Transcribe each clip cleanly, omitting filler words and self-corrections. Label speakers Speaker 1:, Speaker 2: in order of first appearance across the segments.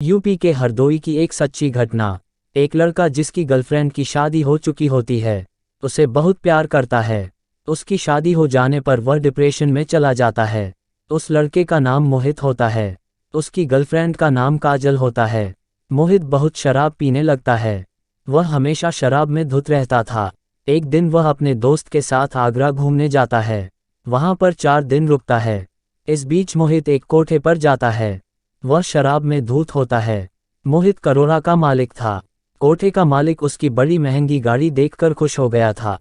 Speaker 1: UP के हरदोई की एक सच्ची घटना। एक लड़का जिसकी गर्लफ्रेंड की शादी हो चुकी होती है, उसे बहुत प्यार करता है। उसकी शादी हो जाने पर वह डिप्रेशन में चला जाता है। उस लड़के का नाम मोहित होता है। उसकी गर्लफ्रेंड का नाम काजल होता है। मोहित बहुत शराब पीने लगता है। वह हमेशा शराब में धुत रहता था। एक दिन वह अपने दोस्त के साथ आगरा घूमने जाता है। वहां पर 4 दिन रुकता है। इस बीच मोहित एक कोठे पर जाता है। वह शराब में धुत होता है। मोहित करोड़ा का मालिक था। कोठे का मालिक उसकी बड़ी महंगी गाड़ी देखकर खुश हो गया था।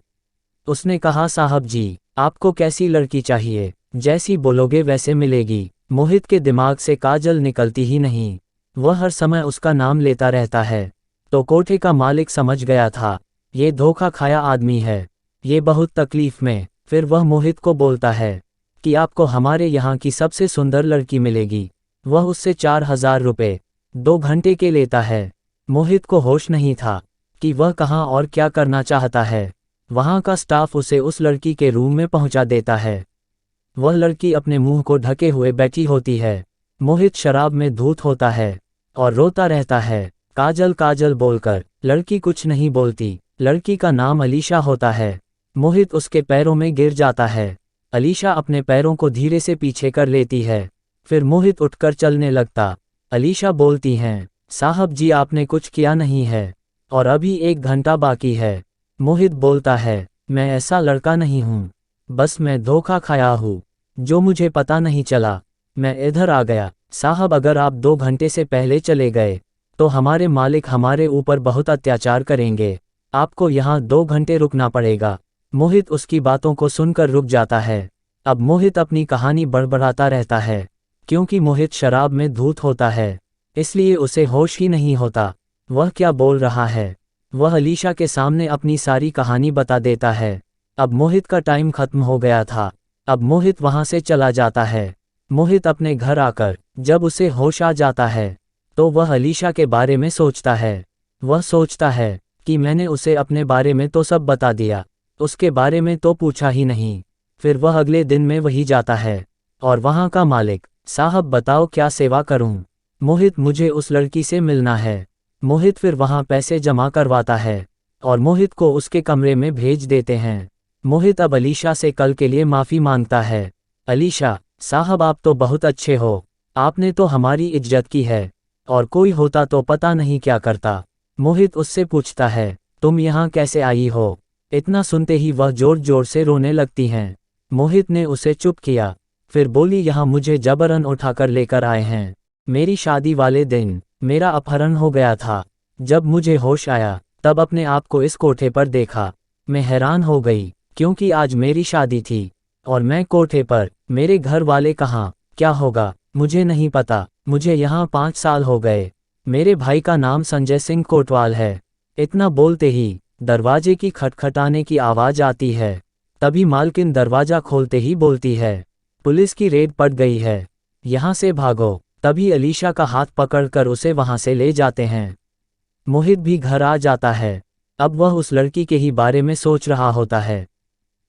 Speaker 1: उसने कहा, साहब जी, आपको कैसी लड़की चाहिए? जैसी बोलोगे वैसे मिलेगी। मोहित के दिमाग से काजल निकलती ही नहीं। वह हर समय उसका नाम लेता रहता है। तो कोठे का मालिक समझ गया था, ये धोखा खाया आदमी है, ये बहुत तकलीफ में। फिर वह मोहित को बोलता है कि आपको हमारे यहाँ की सबसे सुंदर लड़की मिलेगी। वह उससे 4000 रुपये 2 घंटे के लेता है। मोहित को होश नहीं था कि वह कहाँ और क्या करना चाहता है। वहाँ का स्टाफ उसे उस लड़की के रूम में पहुँचा देता है। वह लड़की अपने मुंह को ढके हुए बैठी होती है। मोहित शराब में धुत होता है और रोता रहता है, काजल काजल बोलकर। लड़की कुछ नहीं बोलती। लड़की का नाम अलीशा होता है। मोहित उसके पैरों में गिर जाता है। अलीशा अपने पैरों को धीरे से पीछे कर लेती है। फिर मोहित उठकर चलने लगता। अलीशा बोलती हैं, साहब जी, आपने कुछ किया नहीं है और अभी 1 घंटा बाकी है। मोहित बोलता है, मैं ऐसा लड़का नहीं हूँ, बस मैं धोखा खाया हूँ, जो मुझे पता नहीं चला, मैं इधर आ गया। साहब, अगर आप 2 घंटे से पहले चले गए तो हमारे मालिक हमारे ऊपर बहुत अत्याचार करेंगे। आपको यहाँ 2 घंटे रुकना पड़ेगा। मोहित उसकी बातों को सुनकर रुक जाता है। अब मोहित अपनी कहानी बड़बड़ाता रहता है। क्योंकि मोहित शराब में धुत होता है, इसलिए उसे होश ही नहीं होता वह क्या बोल रहा है। वह अलीशा के सामने अपनी सारी कहानी बता देता है। अब मोहित का टाइम खत्म हो गया था। अब मोहित वहां से चला जाता है। मोहित अपने घर आकर जब उसे होश आ जाता है तो वह अलीशा के बारे में सोचता है। वह सोचता है कि मैंने उसे अपने बारे में तो सब बता दिया, उसके बारे में तो पूछा ही नहीं। फिर वह अगले दिन में वही जाता है और वहां का मालिक, साहब बताओ क्या सेवा करूं? मोहित, मुझे उस लड़की से मिलना है। मोहित फिर वहां पैसे जमा करवाता है और मोहित को उसके कमरे में भेज देते हैं। मोहित अब अलीशा से कल के लिए माफ़ी मांगता है। अलीशा, साहब आप तो बहुत अच्छे हो, आपने तो हमारी इज्जत की है, और कोई होता तो पता नहीं क्या करता। मोहित उससे पूछता है, तुम यहाँ कैसे आई हो? इतना सुनते ही वह जोर जोर से रोने लगती हैं। मोहित ने उसे चुप किया। फिर बोली, यहाँ मुझे जबरन उठाकर लेकर आए हैं। मेरी शादी वाले दिन मेरा अपहरण हो गया था। जब मुझे होश आया तब अपने आप को इस कोठे पर देखा। मैं हैरान हो गई क्योंकि आज मेरी शादी थी और मैं कोठे पर। मेरे घर वाले कहाँ, क्या होगा मुझे नहीं पता। मुझे यहाँ 5 साल हो गए। मेरे भाई का नाम संजय सिंह कोटवाल है। इतना बोलते ही दरवाजे की खटखटाने की आवाज़ आती है। तभी मालकिन दरवाज़ा खोलते ही बोलती है, पुलिस की रेड पड़ गई है, यहाँ से भागो। तभी अलीशा का हाथ पकड़कर उसे वहाँ से ले जाते हैं। मोहित भी घर आ जाता है। अब वह उस लड़की के ही बारे में सोच रहा होता है।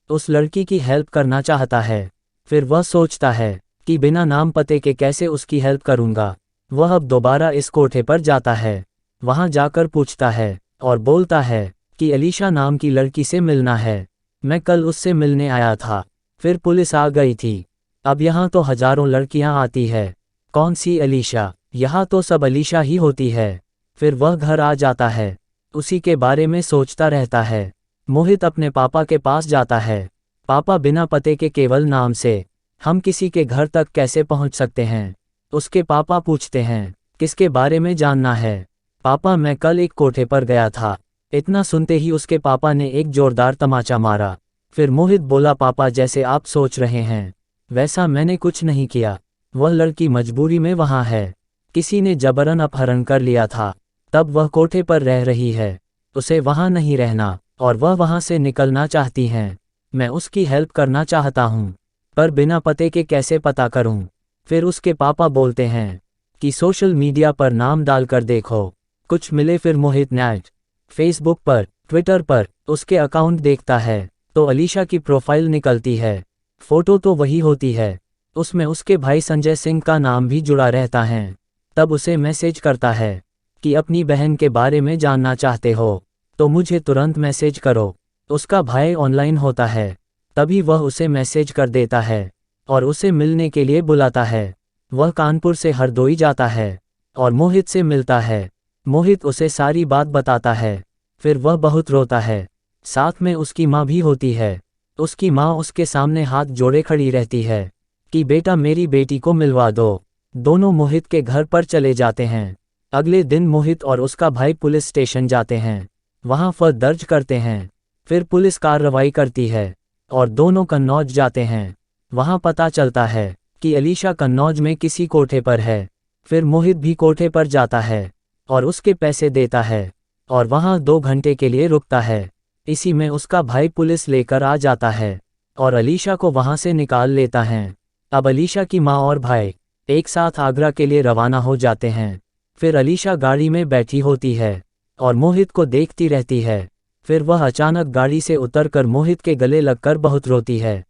Speaker 1: उस लड़की की हेल्प करना चाहता है। फिर वह सोचता है कि बिना नाम पते के कैसे उसकी हेल्प करूँगा। वह अब दोबारा इस कोठे पर जाता है। वहाँ जाकर पूछता है और बोलता है कि अलीशा नाम की लड़की से मिलना है। मैं कल उससे मिलने आया था, फिर पुलिस आ गई थी। अब यहाँ तो हजारों लड़कियाँ आती है, कौन सी अलीशा, यहाँ तो सब अलीशा ही होती है। फिर वह घर आ जाता है, उसी के बारे में सोचता रहता है। मोहित अपने पापा के पास जाता है। पापा, बिना पते के केवल नाम से हम किसी के घर तक कैसे पहुँच सकते हैं? उसके पापा पूछते हैं, किसके बारे में जानना है? पापा, मैं कल एक कोठे पर गया था। इतना सुनते ही उसके पापा ने एक जोरदार तमाचा मारा। फिर मोहित बोला, पापा जैसे आप सोच रहे हैं वैसा मैंने कुछ नहीं किया। वह लड़की मजबूरी में वहाँ है, किसी ने जबरन अपहरण कर लिया था। तब वह कोठे पर रह रही है, उसे वहाँ नहीं रहना और वह वहाँ से निकलना चाहती हैं। मैं उसकी हेल्प करना चाहता हूँ, पर बिना पते के कैसे पता करूँ? फिर उसके पापा बोलते हैं कि सोशल मीडिया पर नाम डालकर देखो, कुछ मिले। फिर मोहित नेट, फेसबुक पर, ट्विटर पर उसके अकाउंट देखता है तो अलीशा की प्रोफाइल निकलती है। फोटो तो वही होती है, उसमें उसके भाई संजय सिंह का नाम भी जुड़ा रहता है। तब उसे मैसेज करता है कि अपनी बहन के बारे में जानना चाहते हो तो मुझे तुरंत मैसेज करो। उसका भाई ऑनलाइन होता है, तभी वह उसे मैसेज कर देता है और उसे मिलने के लिए बुलाता है। वह कानपुर से हरदोई जाता है और मोहित से मिलता है। मोहित उसे सारी बात बताता है, फिर वह बहुत रोता है। साथ में उसकी माँ भी होती है। उसकी माँ उसके सामने हाथ जोड़े खड़ी रहती है कि बेटा मेरी बेटी को मिलवा दो। दोनों मोहित के घर पर चले जाते हैं। अगले दिन मोहित और उसका भाई पुलिस स्टेशन जाते हैं, वहाँ एफआईआर दर्ज करते हैं। फिर पुलिस कार्रवाई करती है और दोनों कन्नौज जाते हैं। वहाँ पता चलता है कि अलीशा कन्नौज में किसी कोठे पर है। फिर मोहित भी कोठे पर जाता है और उसके पैसे देता है और वहाँ 2 घंटे के लिए रुकता है। इसी में उसका भाई पुलिस लेकर आ जाता है और अलीशा को वहाँ से निकाल लेता है। अब अलीशा की माँ और भाई एक साथ आगरा के लिए रवाना हो जाते हैं। फिर अलीशा गाड़ी में बैठी होती है और मोहित को देखती रहती है। फिर वह अचानक गाड़ी से उतरकर मोहित के गले लगकर बहुत रोती है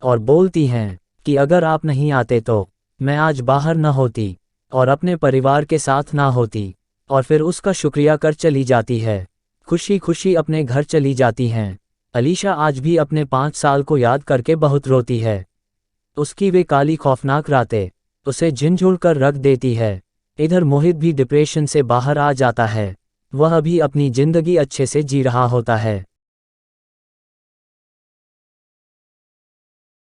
Speaker 1: और बोलती हैं कि अगर आप नहीं आते तो मैं आज बाहर न होती और अपने परिवार के साथ ना होती। और फिर उसका शुक्रिया कर चली जाती है। खुशी खुशी अपने घर चली जाती हैं। अलीशा आज भी अपने 5 साल को याद करके बहुत रोती है। उसकी वे काली खौफनाक रातें उसे झिंझोड़ कर रख देती है। इधर मोहित भी डिप्रेशन से बाहर आ जाता है। वह अभी अपनी जिंदगी अच्छे से जी रहा होता है।